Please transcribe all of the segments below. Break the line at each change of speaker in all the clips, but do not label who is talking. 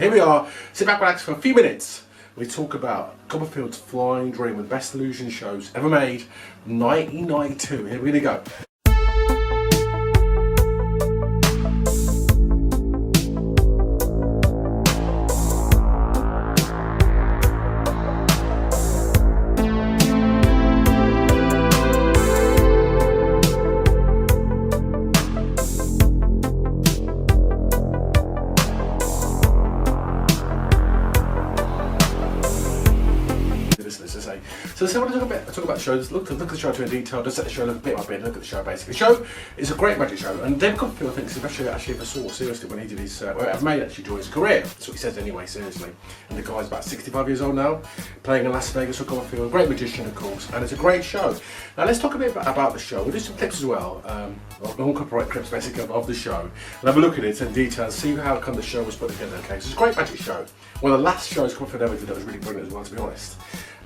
Here we are, sit back, relax for a few minutes. We talk about Copperfield's Flying Dream, one of the best illusion shows ever made, 1992. Here we're going to go. So I want to talk about the show. Look at the show to in detail, just set the show look bit by bit, look at the show basically. The show is a great magic show, and David Copperfield thinks especially actually ever saw seriously when he did his, I've made actually during his career. That's what he says anyway, seriously. And the guy's about 65 years old now, playing in Las Vegas for Copperfield, a great magician of course, and it's a great show. Now let's talk a bit about the show. We'll do some clips as well, non-copyright clips basically of the show, and have a look at it in detail and see how come the show was put together. Okay, so it's a great magic show. One of the last shows Copperfield ever did that was really brilliant as well, to be honest.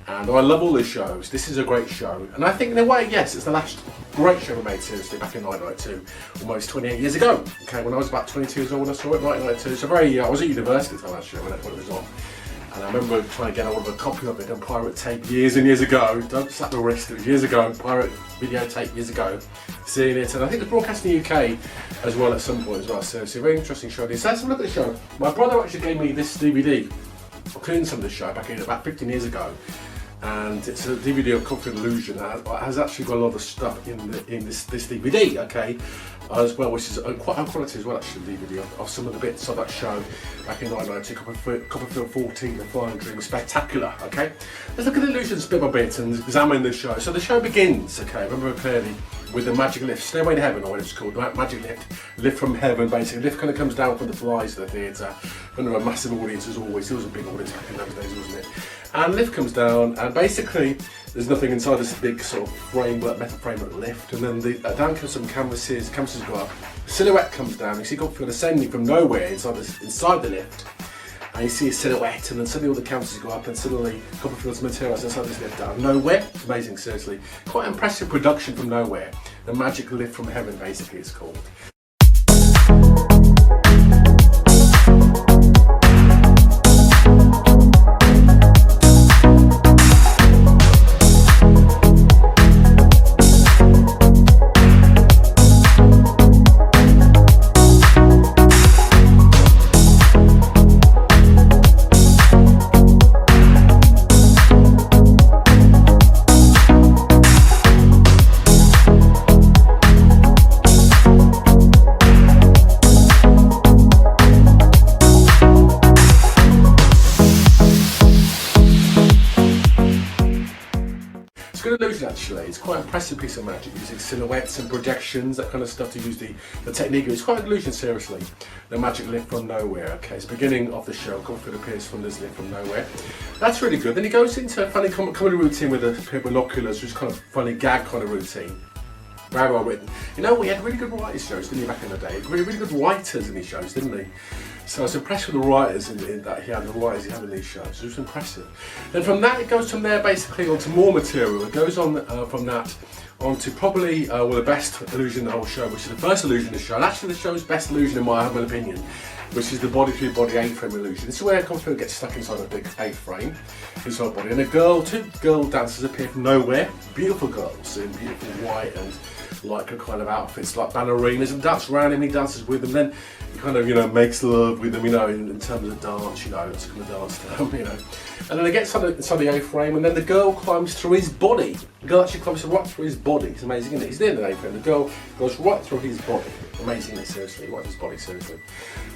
And I love all the shows. This is a great show. And I think in a way, yes, it's the last great show we made seriously back in 1992, almost 28 years ago. Okay, when I was about 22 years old when I saw it, 1992. So I was at university at the time actually when it was on. And I remember trying to get hold of a copy of it on pirate tape years and years ago. Don't slap the wrist, it was years ago, pirate videotape years ago, seeing it. And I think it was broadcast in the UK as well at some point as well. So it's a very interesting show. So let's have a look at the show. My brother actually gave me this DVD, including some of the show back in about 15 years ago. And it's a DVD of Copperfield Illusion that has actually got a lot of stuff in this DVD, okay, as well, which is quite high quality as well, actually, DVD of some of the bits of that show back in 1992, Copperfield 14, The Flying Dream, spectacular, okay. Let's look at the illusions bit by bit and examine the show. So the show begins, okay, remember clearly, with the magic lift, Stairway to Heaven, or what it's called, the magic lift from heaven, basically. The lift kind of comes down from the flies of the theatre, under a massive audience as always. It was a big audience back in those days, wasn't it? And lift comes down, and basically there's nothing inside this big sort of framework, metal framework lift, and then down comes some canvases go up, a silhouette comes down, you see Copperfield ascending from nowhere inside the lift, and you see a silhouette, and then suddenly all the canvases go up, and suddenly Copperfield's materialised inside this lift out of nowhere. It's amazing, seriously. Quite impressive production from nowhere. The magic lift from heaven, basically, it's called. Good illusion actually, it's quite an impressive piece of magic using silhouettes and projections, that kind of stuff to use the technique. It's quite an illusion, seriously. The magic lift from nowhere, okay, it's the beginning of the show. Copperfield appears from this lift from nowhere. That's really good. Then he goes into a funny comedy routine with a pair of binoculars, which is kind of funny gag kind of routine. Very well written. You know, we had really good writers shows, didn't we, back in the day? Really good writers in these shows, didn't we? So I was impressed with the writers that he had, the writers he had in these shows. It was impressive. Then from that, it goes from there basically onto more material. It goes on from that onto probably the best illusion in the whole show, which is the first illusion of the show. And actually the show's best illusion in my humble opinion, which is the body-to-body A-frame illusion. This is where Copperfield gets stuck inside a big A-frame, his whole body. And two girl dancers appear from nowhere, beautiful girls in beautiful white and like a kind of outfits, like ballerinas, and dance around him, he dances with them, then he kind of, you know, makes love with them, you know, in terms of dance, you know, it's kind of dance term, you know. And then they get inside the A-frame, and then the girl climbs through his body. The girl actually climbs right through his body. It's amazing, isn't it? He's near the A-frame, the girl goes right through his body. Amazing, isn't it? Seriously, right through his body, seriously.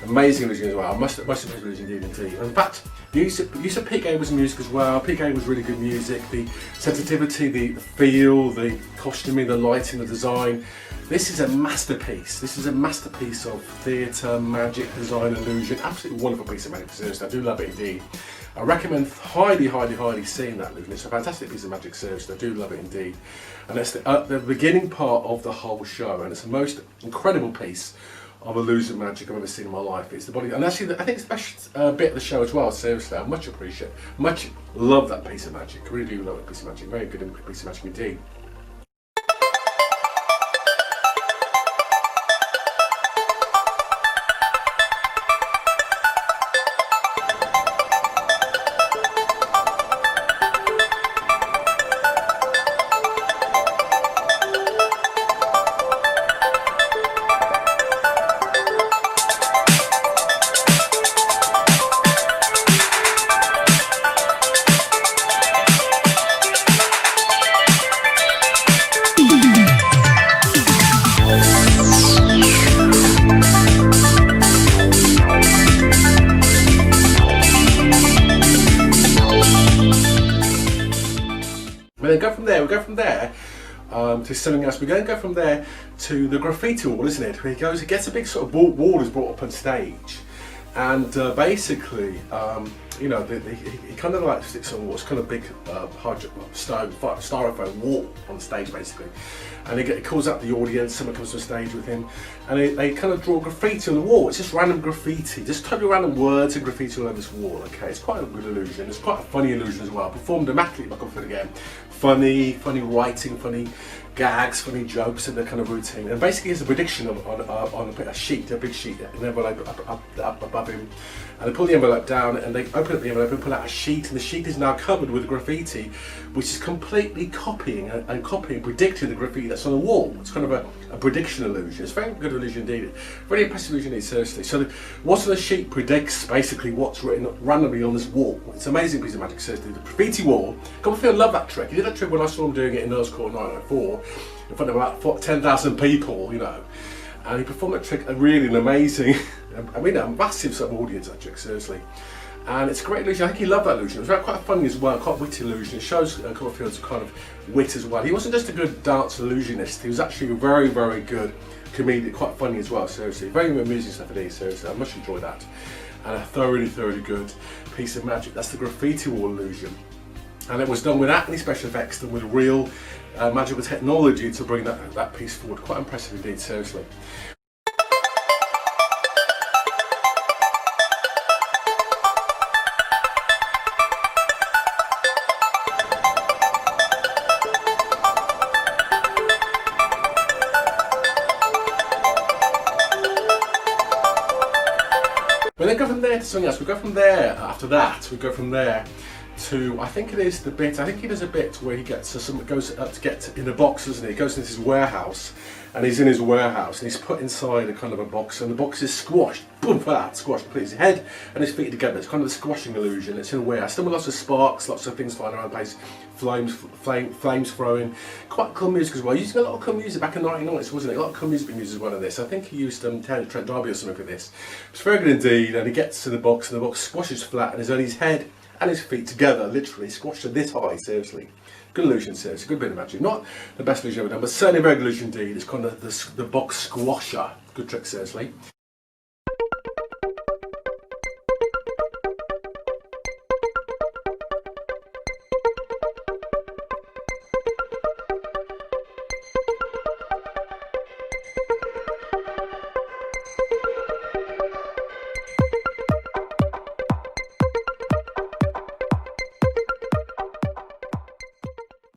Amazing illusion as well. Most of his illusion indeed. In fact, the use of Pete Gabriel's music as well. Pete Gabriel's really good music. The sensitivity, the feel, the costuming, the lighting, the design. This is a masterpiece. This is a masterpiece of theatre, magic, design, illusion. Absolutely wonderful piece of magic, seriously. I do love it indeed. I recommend highly seeing that illusion. It's a fantastic piece of magic, seriously. I do love it indeed. And it's the beginning part of the whole show, and it's the most incredible piece of illusion magic I've ever seen in my life. It's the body, and actually I think it's the best bit of the show as well, seriously. I much appreciate, much love that piece of magic. I really do love that piece of magic. Very good piece of magic indeed. go from there to something else. We're going to go from there to the graffiti wall, isn't it? Where he gets a big sort of wall is brought up on stage, and basically, you know, he kind of like sticks on what's kind of big styrofoam wall on stage basically, and he calls out the audience. Someone comes to the stage with him, and they kind of draw graffiti on the wall. It's just random graffiti, just totally random words and graffiti all over this wall. Okay, it's quite a good illusion. It's quite a funny illusion as well. Performed immaculately by Copperfield again. Funny writing, funny gags, funny jokes, and the kind of routine. And basically, it's a prediction on a sheet, a big sheet, an envelope up above him. And they pull the envelope down, and they open up the envelope and pull out a sheet, and the sheet is now covered with graffiti, which is completely copying, predicting the graffiti that's on the wall. It's kind of a prediction illusion. It's a very good illusion indeed. Very impressive illusion indeed, seriously. So what's on the sheet predicts basically what's written randomly on this wall. It's an amazing piece of magic, seriously. The graffiti wall, Copperfield loved that trick. He did that trick when I saw him doing it in Earl's Court 904, in front of about 10,000 people, you know. And he performed that trick really an amazing, I mean a massive sort of audience, that trick, seriously. And it's a great illusion. I think he loved that illusion. It was quite funny as well, quite a witty illusion. It shows Copperfield's kind of wit as well. He wasn't just a good dance illusionist, he was actually a very, very good comedian, quite funny as well, seriously. Very amusing stuff it is, seriously. I much enjoyed that. And a thoroughly good piece of magic. That's the graffiti wall illusion. And it was done without any special effects, done with real magical technology to bring that piece forward. Quite impressive indeed, seriously. We then go from there to something else. We go from there, after that, we go from there to, I think it is the bit, I think he does a bit where he gets, goes up to get in a box, doesn't he? He goes into his warehouse, and he's in his warehouse, and he's put inside a kind of a box, and the box is squashed, boom, flat, squashed, put his head and his feet together. It's kind of a squashing illusion. It's in a warehouse, still with lots of sparks, lots of things flying around the place, flames throwing, quite cool music as well. Using a lot of cool music back in the 1990s, wasn't it? A lot of cool music being used as well in this. I think he used Trent D'Arby or something for this. It's very good indeed, and he gets to the box, and the box squashes flat, and there's only his head and his feet together, literally squashed to this high, seriously. Good illusion, seriously, good bit of magic. Not the best illusion I've ever done, but certainly a very good illusion indeed. It's kind of the box squasher. Good trick, seriously.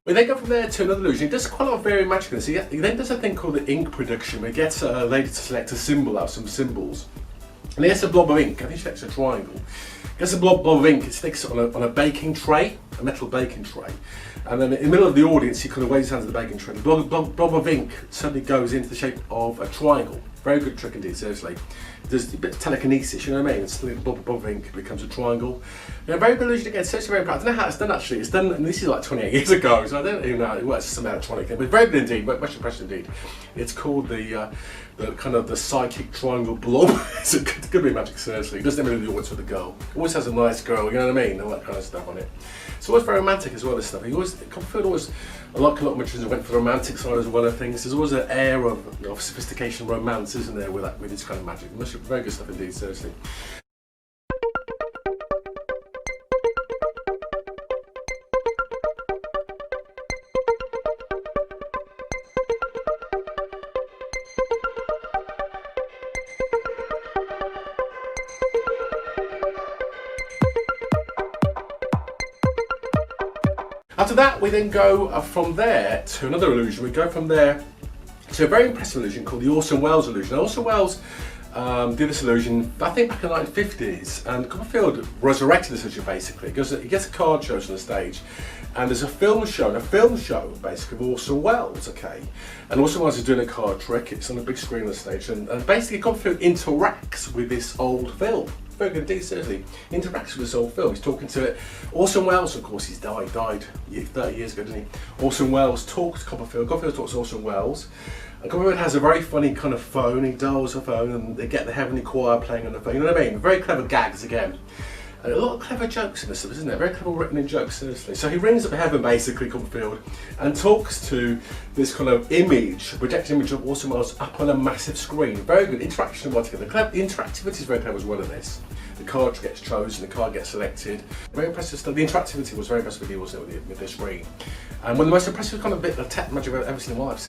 We then go from there to another illusion. He does quite a lot of very magic in this. He then does a thing called the ink production, where he gets a lady to select a symbol out of some symbols. And he gets a blob of ink. I think she selects a triangle. Gets a blob of ink, he sticks it on a baking tray, a metal baking tray. And then in the middle of the audience, he kind of waves his hands at the baking tray. The blob of ink suddenly goes into the shape of a triangle. Very good trick indeed, seriously. There's a bit of telekinesis, you know what I mean? It's the blob of ink becomes a triangle. Yeah, very good illusion again, seriously very proud. I don't know how it's done actually. It's done, and this is like 28 years ago, so I don't even know how it works. It's some electronic thing, but very good indeed, much impressive indeed. It's called the kind of the psychic triangle blob. It's a good bit of magic, seriously. It doesn't even do the audience with a girl. It always has a nice girl, you know what I mean? All that kind of stuff on it. It's always very romantic as well, this stuff. Copperfield always, like a lot of magicians, went for the romantic side as well of things. There's always an air of sophistication, romance, isn't there, with this kind of magic. Very good stuff indeed, seriously. After that, we then go from there to another illusion. We go from there to a very impressive illusion called the Orson Welles illusion. Now, Orson Welles did this illusion, I think, back in the 1950s, and Copperfield resurrected this illusion basically. He gets a card show on the stage, and there's a film show basically of Orson Welles, okay? And Orson Welles is doing a card trick. It's on a big screen on the stage, and basically Copperfield interacts with this old film. Very good indeed, seriously. He interacts with this old film. He's talking to it. Orson Welles, of course, he's died 30 years ago, didn't he? Orson Welles talks to Copperfield. Copperfield talks to Orson Welles. And Copperfield has a very funny kind of phone. He dials a phone, and they get the Heavenly Choir playing on the phone. You know what I mean? Very clever gags again. And a lot of clever jokes in this, isn't there? Very clever written in jokes, seriously. So he rings up heaven, basically, Copperfield, and talks to this kind of image, projected image of Orson Welles up on a massive screen. Very good interaction altogether. The interactivity is very clever as well in this. The card gets chosen, the card gets selected. Very impressive stuff. The interactivity was very impressive with you, wasn't it, with the screen? And one of the most impressive kind of bit of tech magic I've ever seen in my life.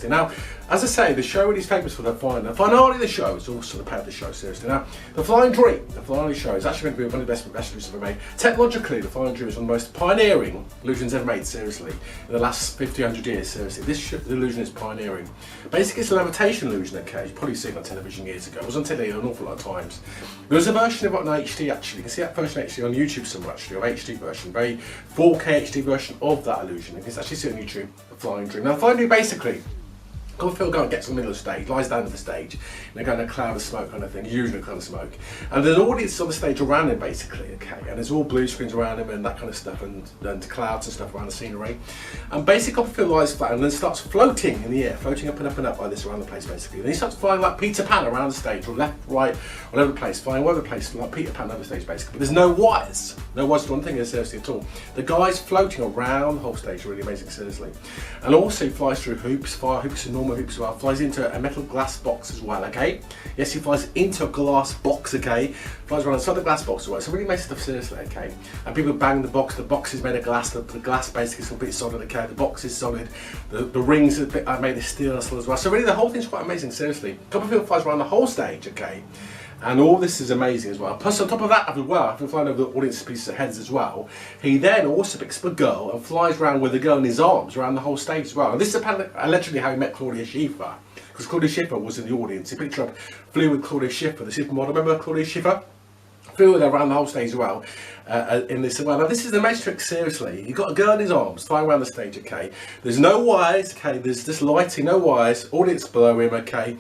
Now, as I say, the show really is famous for the finale of the show. It's also the part of the show, seriously. Now, the Flying Dream, the finale of the show, is actually going to be one of the best illusions ever made. Technologically, the Flying Dream is one of the most pioneering illusions ever made, seriously, in the last 50, 100 years, seriously. This illusion is pioneering. Basically, it's a levitation illusion, okay? You've probably seen it on television years ago. It was on telly an awful lot of times. There was a version of it on HD, actually. You can see that version actually on YouTube somewhere, actually, of HD version, very 4K HD version of that illusion. You can actually see it on YouTube, the Flying Dream. Now, the Flying Dream, basically, Copperfield gets in the middle of the stage, lies down at the stage, and they're going a cloud of smoke kind of thing, usually a cloud of smoke. And there's an audience on the stage around him basically, okay, and there's all blue screens around him and that kind of stuff, and clouds and stuff around the scenery. And basically Copperfield lies flat and then starts floating in the air, floating up and up and up like this around the place basically. And he starts flying like Peter Pan around the stage, or left, right, all over the place, flying all over the place like Peter Pan over the stage basically. But there's no wires. No wires to one thing seriously at all. The guy's floating around the whole stage, really amazing, seriously. And also flies through hoops, fire hoops and normal hoops as well, flies into a metal glass box as well, okay? Yes, he flies into a glass box, okay? Flies around inside the glass box as well, so really makes stuff seriously, okay? And people bang the box is made of glass, the glass basically is completely solid, okay? The box is solid, the rings are made of steel as well. So really the whole thing's quite amazing, seriously. Copperfield flies around the whole stage, okay? And all this is amazing as well. Plus on top of that as well, after flying over the audience pieces' heads as well, he then also picks up a girl and flies around with the girl in his arms around the whole stage as well. And this is apparently allegedly how he met Claudia Schiffer, because Claudia Schiffer was in the audience. He picked her up, flew with Claudia Schiffer, the supermodel. Remember Claudia Schiffer? Flew with her around the whole stage as well. In this as well. Now this is the Matrix, seriously. You've got a girl in his arms flying around the stage, okay? There's no wires, okay? There's just lighting, no wires. Audience below him, okay?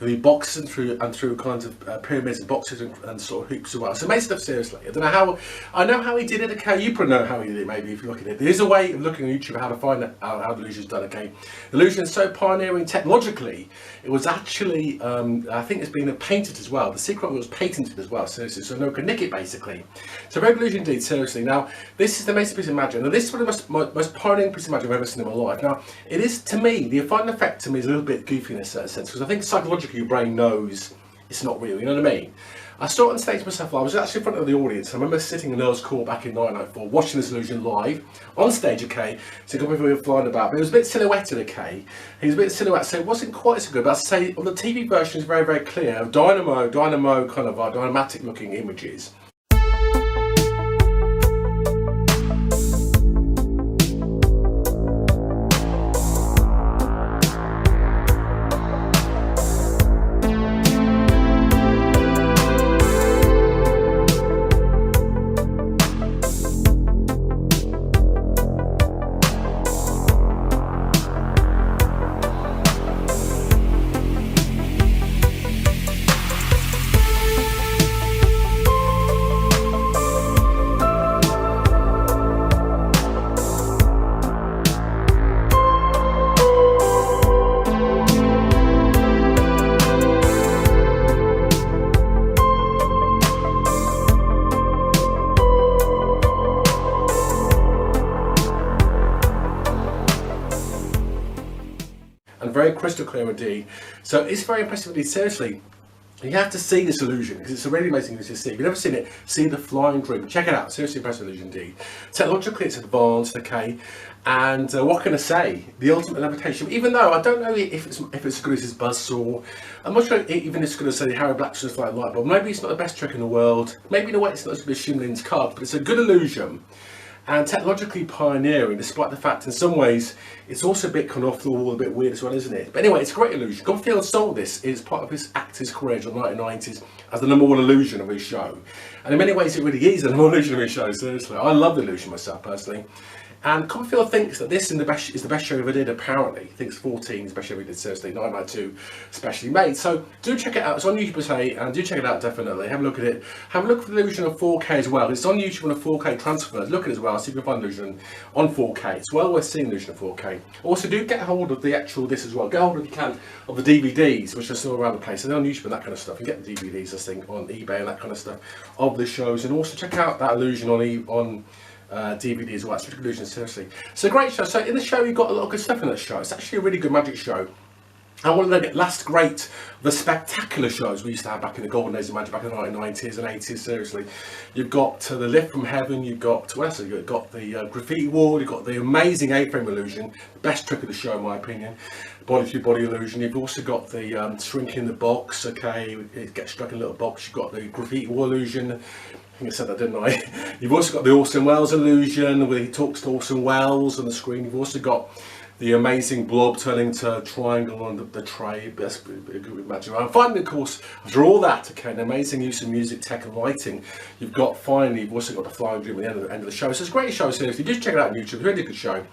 The boxes and through kinds of pyramids and boxes and sort of hoops as well. So amazing stuff, seriously. I don't know how, I know how he did it, okay? You probably know how he did it, maybe, if you look at it. There is a way of looking on YouTube how to find out how the illusion's done, okay? The illusion is so pioneering technologically, it was actually, I think it's been painted as well. The secret was patented as well, seriously, so no one could nick it, basically. So very good illusion indeed, seriously. Now, this is the amazing piece of magic. Now, this is one of the most pioneering piece of magic I've ever seen in my life. Now, it is, to me, the final effect to me is a little bit goofy in a certain sense, because I think psychologically your brain knows it's not real, you know what I mean? I saw it on stage myself. I was actually in front of the audience. I remember sitting in Earl's Court back in 1994, watching this illusion live on stage, okay? So a couple of people were flying about, but it was a bit silhouetted, okay? He was a bit silhouetted, so it wasn't quite so good. But I'd say on the TV version, it's very, very clear. Dynamo kind of dynamatic looking images. Very crystal clear indeed. So it's very impressive indeed, seriously. You have to see this illusion because it's a really amazing thing to see. If you've never seen it, see the Flying Dream. Check it out. Seriously impressive illusion indeed. Technologically, it's advanced, okay. And what can I say? The ultimate levitation. Even though I don't know if it's as good as his buzzsaw, I'm not sure even as good as say Harry Blackson's flying light bulb. Maybe it's not the best trick in the world. Maybe in a way it's not as good as Schimlin's card, but it's a good illusion. And technologically pioneering, despite the fact in some ways it's also a bit kind of off the wall, a bit weird as well, isn't it? But anyway, it's a great illusion. Copperfield sold this as part of his actor's career in the 1990s as the #1 illusion of his show. And in many ways it really is the #1 illusion of his show, seriously. I love the illusion myself personally. And Copperfield thinks that this is the best show he ever did, apparently. He thinks 14 is the best show he did, seriously. 992 specially made. So do check it out. It's on YouTube, say, and do check it out, definitely. Have a look at it. Have a look for the illusion of 4K as well. It's on YouTube on a 4K transfer. Look at it as well, see if you can find illusion on 4K. It's well worth seeing illusion of 4K. Also, do get hold of the actual this as well. Get hold, if you can, of the DVDs, which are still around the place. They're on YouTube and that kind of stuff. You get the DVDs, I think, on eBay and that kind of stuff of the shows. And also check out that illusion on DVD as well. It's a illusion, seriously. It's a great show. So in the show, you've got a lot of good stuff in that show. It's actually a really good magic show. And one of the last great, the spectacular shows we used to have back in the golden days of magic, back in the 1990s and 80s, seriously. You've got the Lift from Heaven, you've got, what else have you got? The Graffiti Wall, you've got the amazing A-frame illusion, the best trick of the show in my opinion, body to body illusion. You've also got the shrinking the box, okay, it gets stuck in a little box. You've got the Graffiti Wall illusion. I think I said that, didn't I? You've also got the Orson Welles illusion, where he talks to Orson Welles on the screen. You've also got the amazing blob turning to a triangle on the tray. That's a good magic. And finally, of course, after all that, okay, an amazing use of music, tech and lighting, you've also got the flying dream at the end of the show. So it's a great show, seriously. Just check it out on YouTube. It's a really good show.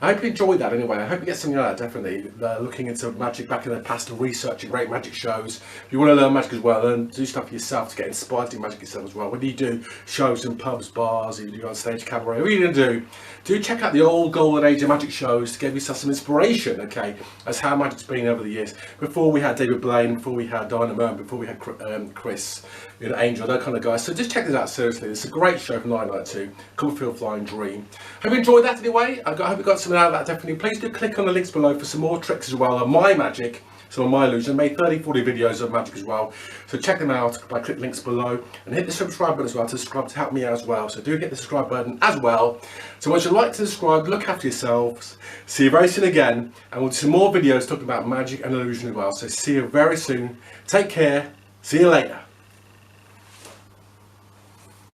I hope you enjoyed that anyway. I hope you get something out of that, definitely. Looking into magic back in the past and researching great magic shows. If you want to learn magic as well, learn, do stuff for yourself to get inspired to do magic yourself as well. Whether you do shows in pubs, bars, if you do on stage cabaret, whatever you're going to do check out the old golden age of magic shows to give yourself some inspiration, okay, as how magic's been over the years. Before we had David Blaine, before we had Dynamo, before we had Chris, Angel, that kind of guys. So just check this out, seriously. It's a great show from 1992, Copperfield Flying Dream. Hope you enjoyed that anyway. I hope you got something out of that, definitely. Please do click on the links below for some more tricks as well on my magic, some of my illusions. I made 30-40 videos of magic as well, so check them out by clicking links below and hit the subscribe button as well to subscribe to help me out as well. So do hit the subscribe button as well. So once you like to subscribe, look after yourselves. See you very soon again, and we'll do some more videos talking about magic and illusion as well. So see you very soon. Take care. See you later.